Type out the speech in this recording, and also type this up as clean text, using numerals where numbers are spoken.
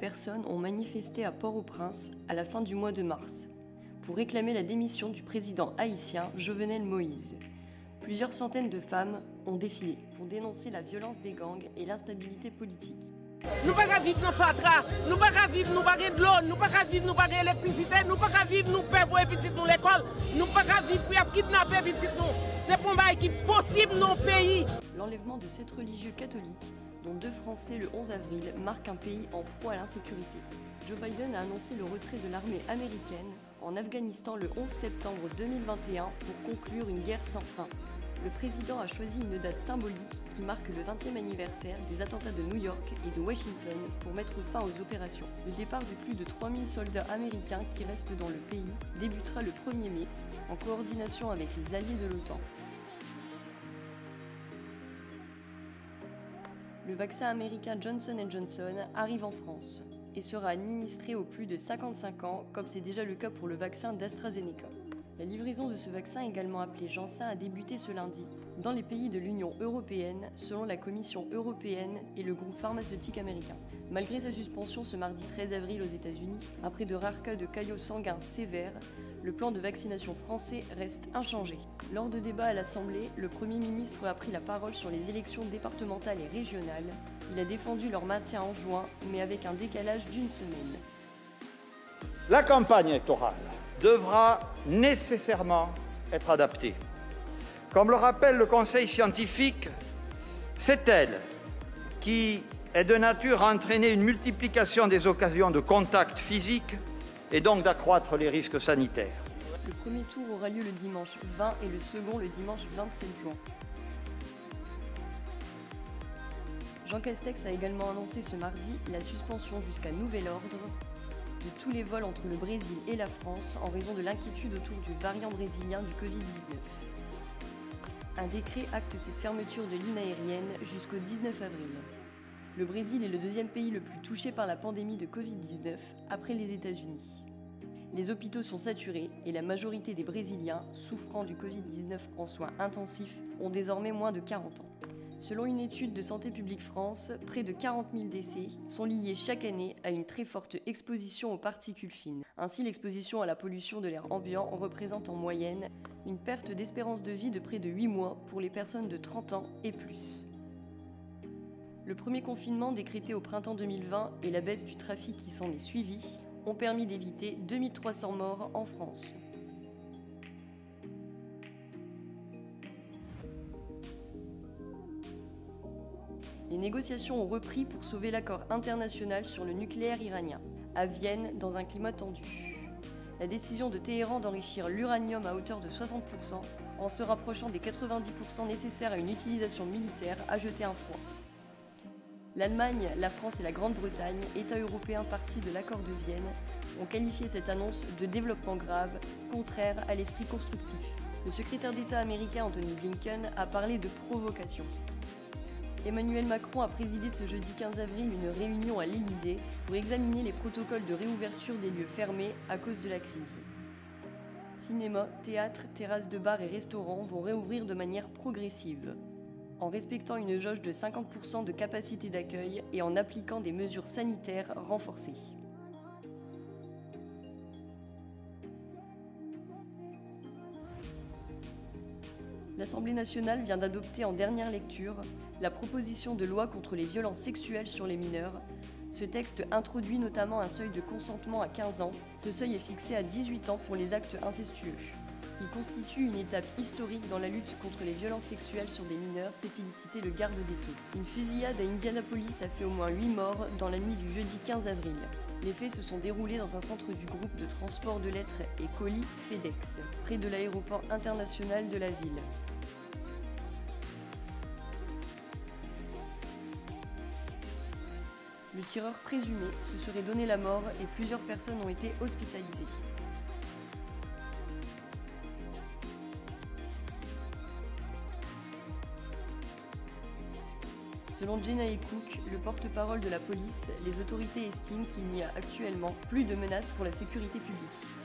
personnes ont manifesté à Port-au-Prince à la fin du mois de mars pour réclamer la démission du président haïtien Jovenel Moïse. Plusieurs centaines de femmes ont défilé pour dénoncer la violence des gangs et l'instabilité politique. Nous ne pouvons pas vivre dans fatra, nous ne pouvons pas vivre, nous pas de l'eau, nous ne pouvons pas vivre, nous pas d'électricité, nous ne pouvons pas vivre, nous perdons les petites nous l'école, nous ne pouvons pas vivre, pour kidnapper les petites nous. C'est pour moi qui est possible dans le pays. L'enlèvement de 7 religieux catholiques, dont 2 Français le 11 avril, marque un pays en proie à l'insécurité. Joe Biden a annoncé le retrait de l'armée américaine en Afghanistan le 11 septembre 2021 pour conclure une guerre sans fin. Le président a choisi une date symbolique qui marque le 20e anniversaire des attentats de New York et de Washington pour mettre fin aux opérations. Le départ de plus de 3000 soldats américains qui restent dans le pays débutera le 1er mai en coordination avec les alliés de l'OTAN. Le vaccin américain Johnson & Johnson arrive en France et sera administré aux plus de 55 ans, comme c'est déjà le cas pour le vaccin d'AstraZeneca. La livraison de ce vaccin, également appelé Janssen, a débuté ce lundi dans les pays de l'Union européenne, selon la Commission européenne et le groupe pharmaceutique américain. Malgré sa suspension ce mardi 13 avril aux États-Unis, après de rares cas de caillots sanguins sévères, le plan de vaccination français reste inchangé. Lors de débats à l'Assemblée, le Premier ministre a pris la parole sur les élections départementales et régionales. Il a défendu leur maintien en juin, mais avec un décalage d'1 semaine. La campagne électorale devra nécessairement être adaptée. Comme le rappelle le Conseil scientifique, c'est elle qui est de nature à entraîner une multiplication des occasions de contact physique et donc d'accroître les risques sanitaires. Le premier tour aura lieu le dimanche 20 et le second le dimanche 27 juin. Jean Castex a également annoncé ce mardi la suspension jusqu'à nouvel ordre de tous les vols entre le Brésil et la France en raison de l'inquiétude autour du variant brésilien du Covid-19. Un décret acte cette fermeture de lignes aériennes jusqu'au 19 avril. Le Brésil est le 2e pays le plus touché par la pandémie de Covid-19 après les États-Unis. Les hôpitaux sont saturés et la majorité des Brésiliens souffrant du Covid-19 en soins intensifs ont désormais moins de 40 ans. Selon une étude de Santé publique France, près de 40 000 décès sont liés chaque année à une très forte exposition aux particules fines. Ainsi, l'exposition à la pollution de l'air ambiant représente en moyenne une perte d'espérance de vie de près de 8 mois pour les personnes de 30 ans et plus. Le premier confinement décrété au printemps 2020 et la baisse du trafic qui s'en est suivi ont permis d'éviter 2300 morts en France. Les négociations ont repris pour sauver l'accord international sur le nucléaire iranien, à Vienne dans un climat tendu. La décision de Téhéran d'enrichir l'uranium à hauteur de 60% en se rapprochant des 90% nécessaires à une utilisation militaire a jeté un froid. L'Allemagne, la France et la Grande-Bretagne, États européens partis de l'accord de Vienne, ont qualifié cette annonce de développement grave, contraire à l'esprit constructif. Le secrétaire d'État américain Anthony Blinken a parlé de provocation. Emmanuel Macron a présidé ce jeudi 15 avril une réunion à l'Élysée pour examiner les protocoles de réouverture des lieux fermés à cause de la crise. Cinéma, théâtre, terrasses de bars et restaurants vont réouvrir de manière progressive, en respectant une jauge de 50% de capacité d'accueil et en appliquant des mesures sanitaires renforcées. L'Assemblée nationale vient d'adopter en dernière lecture la proposition de loi contre les violences sexuelles sur les mineurs. Ce texte introduit notamment un seuil de consentement à 15 ans. Ce seuil est fixé à 18 ans pour les actes incestueux. Il constitue une étape historique dans la lutte contre les violences sexuelles sur des mineurs, s'est félicité le garde des Sceaux. Une fusillade à Indianapolis a fait au moins 8 morts dans la nuit du jeudi 15 avril. Les faits se sont déroulés dans un centre du groupe de transport de lettres et colis FedEx, près de l'aéroport international de la ville. Le tireur présumé se serait donné la mort et plusieurs personnes ont été hospitalisées. Selon Jenae Cook, le porte-parole de la police, les autorités estiment qu'il n'y a actuellement plus de menaces pour la sécurité publique.